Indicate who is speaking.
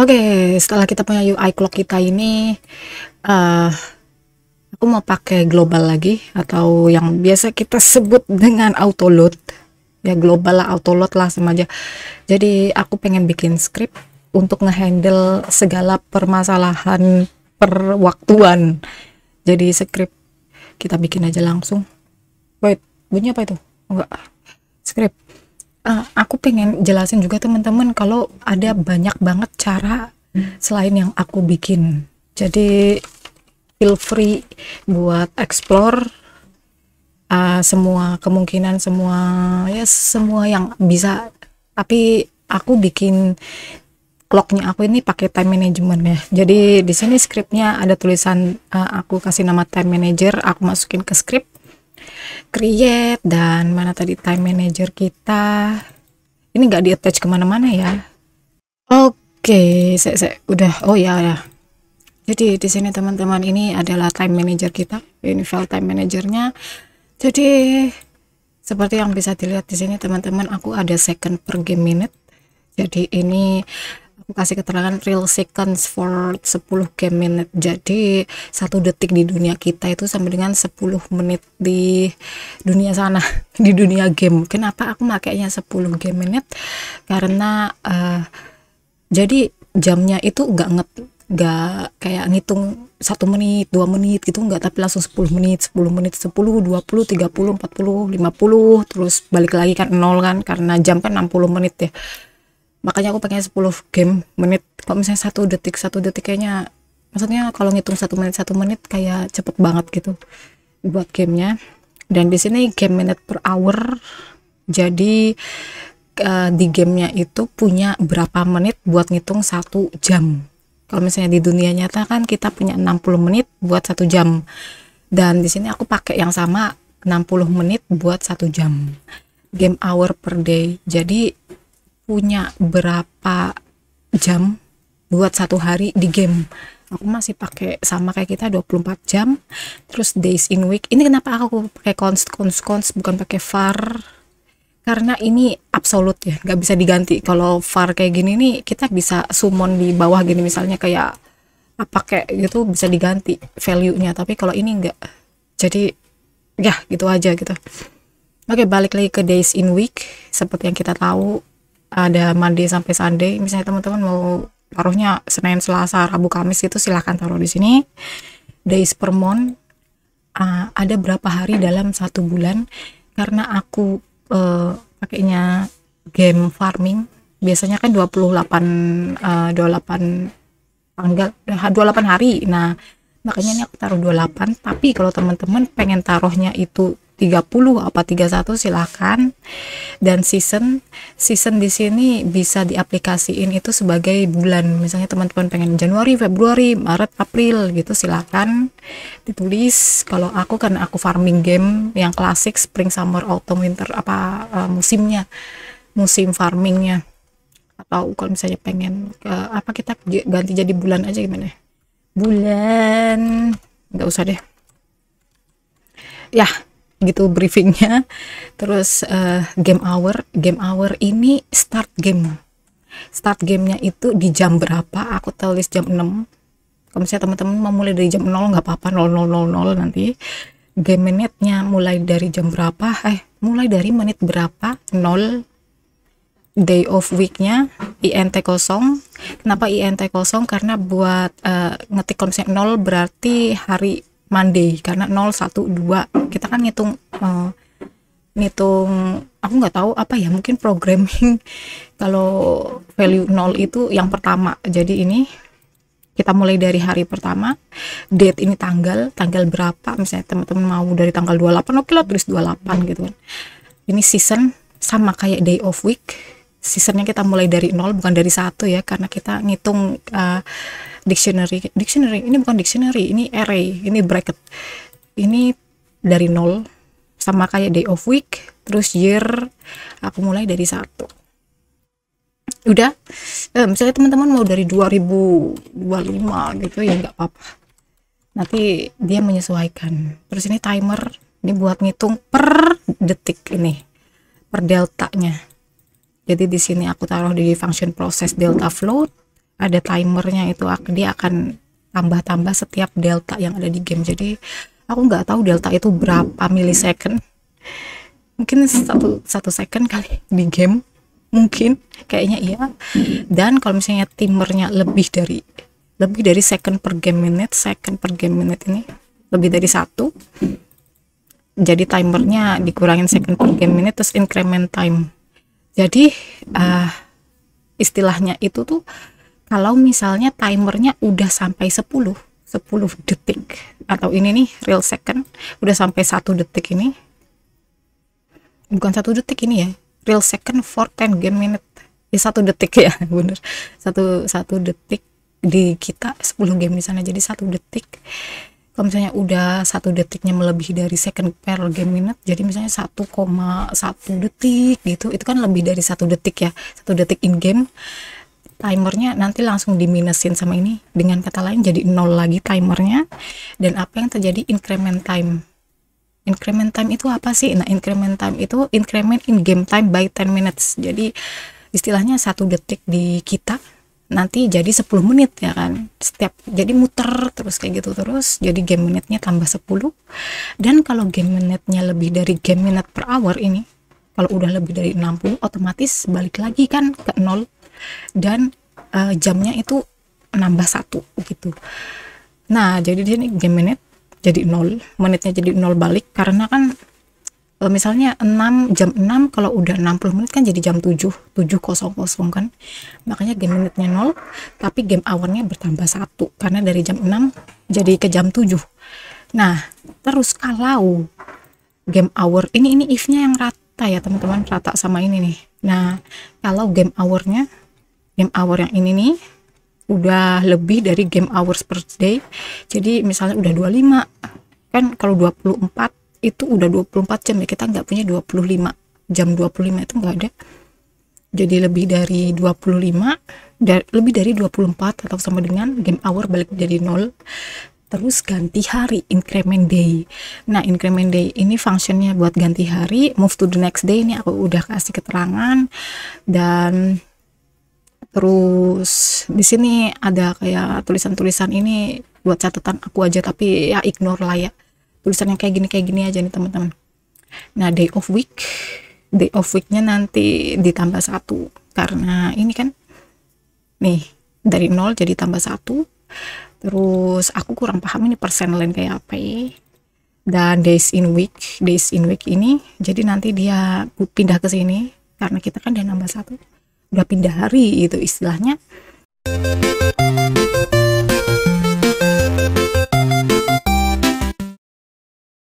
Speaker 1: Oke, setelah kita punya UI clock kita ini, eh aku mau pakai global lagi atau yang biasa kita sebut dengan auto load. Ya global lah, auto load lah sama aja. Jadi aku pengen bikin script untuk ngehandle segala permasalahan perwaktuan. Jadi script kita bikin aja langsung. Wait, bunyi apa itu? Enggak. Script. Aku pengen jelasin juga teman-teman kalau ada banyak banget cara selain yang aku bikin. Jadi feel free buat explore semua kemungkinan, semua yang bisa. Tapi aku bikin clocknya aku ini pakai time management ya. Jadi di sini scriptnya ada tulisan, aku kasih nama time manager, aku masukin ke script create, dan mana tadi time manager kita ini nggak di attach kemana-mana ya. Oke, saya udah. Oh ya ya, jadi di sini teman-teman ini adalah time manager kita, ini file time managernya. Jadi seperti yang bisa dilihat di sini teman-teman, aku ada second per game minute. Jadi ini aku kasih keterangan real seconds for 10 game minute. Jadi 1 detik di dunia kita itu sama dengan 10 menit di dunia sana, di dunia game. Kenapa aku makainya 10 game minute? Karena jadi jamnya itu nggak kayak ngitung 1 menit 2 menit gitu, nggak, tapi langsung 10 menit 10 menit 10 20 30 40 50 terus balik lagi kan 0 kan, karena jam kan 60 menit ya. Makanya aku pakai 10 game menit. Kalau misalnya 1 detik kayaknya, maksudnya kalau ngitung 1 menit kayak cepet banget gitu buat gamenya. Dan di sini game minute per hour. Jadi di gamenya itu punya berapa menit buat ngitung 1 jam. Kalau misalnya di dunia nyata kan kita punya 60 menit buat 1 jam. Dan di sini aku pakai yang sama, 60 menit buat 1 jam. Game hour per day. Jadi punya berapa jam buat 1 hari di game. Aku masih pakai sama kayak kita 24 jam. Terus days in week. Ini kenapa aku pakai const bukan pakai var? Karena ini absolute ya, nggak bisa diganti. Kalau var kayak gini nih kita bisa summon di bawah gini, misalnya kayak apa kayak gitu bisa diganti value-nya, tapi kalau ini enggak. Jadi ya gitu aja gitu. Oke, balik lagi ke days in week. Seperti yang kita tahu ada Monday sampai Sunday. Misalnya teman-teman mau taruhnya Senin, Selasa, Rabu, Kamis itu silahkan taruh di sini. Days per month, ada berapa hari dalam 1 bulan. Karena aku pakainya game farming, biasanya kan 28 tanggal 28 hari. Nah, makanya ini aku taruh 28. Tapi kalau teman-teman pengen taruhnya itu 30 apa 31 silahkan. Dan season di sini bisa diaplikasiin itu sebagai bulan. Misalnya teman-teman pengen Januari, Februari, Maret, April gitu, silahkan ditulis. Kalau aku, karena aku farming game yang klasik spring, summer, autumn, winter, apa musim farmingnya. Atau kalau misalnya pengen apa kita ganti jadi bulan aja, gimana? Bulan nggak usah deh ya, gitu briefingnya. Terus game hour ini start gamenya itu di jam berapa, aku tulis jam 6. Kalau misalnya teman-teman mau mulai dari jam 0 nggak apa-apa, 0000 nanti. Game menitnya mulai dari jam berapa, mulai dari menit berapa, 0. Day of weeknya INT kosong. Kenapa INT kosong? Karena buat ngetik konsep 0 berarti hari Monday, karena 0 1 2 kita kan ngitung aku nggak tahu apa ya, mungkin programming. Kalau value 0 itu yang pertama, jadi ini kita mulai dari hari pertama. Date ini tanggal berapa, misalnya teman-teman mau dari tanggal 28, oke lah tulis 28 gitu kan. Ini season sama kayak day of week. Seasonnya kita mulai dari 0 bukan dari 1 ya, karena kita ngitung dictionary. Ini bukan dictionary, ini array, ini bracket. Ini dari 0 sama kayak day of week. Terus year aku mulai dari 1. Udah. Misalnya teman-teman mau dari 2025 gitu ya nggak apa-apa, nanti dia menyesuaikan. Terus ini timer, ini buat ngitung per detik, ini per deltanya. Jadi di sini aku taruh di function proses delta float. ada timernya itu, dia akan tambah-tambah setiap delta yang ada di game. Jadi aku nggak tahu delta itu berapa milisecond, mungkin satu second kali di game, mungkin kayaknya iya. Dan kalau misalnya timernya lebih dari second per game minute ini lebih dari 1, jadi timernya dikurangin second per game minute, terus increment time. Jadi istilahnya itu tuh kalau misalnya timernya udah sampai 10 detik, atau ini nih real second udah sampai 1 detik, ini bukan 1 detik ini ya, real second for 10 game minute ya, 1 detik ya bener, satu detik di kita 10 game di sana. Jadi 1 detik, kalau misalnya udah 1 detiknya melebihi dari second per game minute, jadi misalnya 1,1 detik gitu, itu kan lebih dari 1 detik ya, 1 detik in game, timernya nanti langsung diminusin sama ini. Dengan kata lain jadi 0 lagi timernya. Dan apa yang terjadi? Increment time. Increment time itu apa sih? Nah, increment time itu increment in game time by 10 minutes. Jadi istilahnya 1 detik di kita nanti jadi 10 menit ya kan, jadi muter terus kayak gitu terus, jadi game menitnya tambah 10. Dan kalau game menitnya lebih dari game minute per hour ini, kalau udah lebih dari 60, otomatis balik lagi kan ke 0, dan jamnya itu nambah 1 gitu. Nah, jadi di sini game minute jadi 0, menitnya jadi 0 balik, karena kan misalnya jam 6 kalau udah 60 menit kan jadi jam 7.00 kan, makanya game menitnya 0, tapi game hournya bertambah 1 karena dari jam 6 jadi ke jam 7. Nah, terus kalau game hour ini if-nya yang rata ya teman-teman, rata sama ini nih. Nah, kalau game hour yang ini nih udah lebih dari game hours per day, jadi misalnya udah 25 kan, kalau 24 itu udah 24 jam ya, kita nggak punya 25 jam, 25 itu nggak ada, jadi lebih dari 25, lebih dari 24 atau sama dengan game hour balik jadi 0. Terus ganti hari, increment day. Nah, increment day ini fungsinya buat ganti hari, move to the next day. Ini aku udah kasih keterangan. Dan terus di sini ada kayak tulisan-tulisan, ini buat catatan aku aja, tapi ya ignore lah ya, tulisannya kayak gini aja nih teman-teman. Nah, day of weeknya nanti ditambah 1, karena ini kan nih dari 0 jadi tambah 1. Terus aku kurang paham ini persen lain kayak apa ya. Dan days in week ini jadi nanti dia pindah ke sini, karena kita kan udah nambah 1, udah pindah hari itu istilahnya.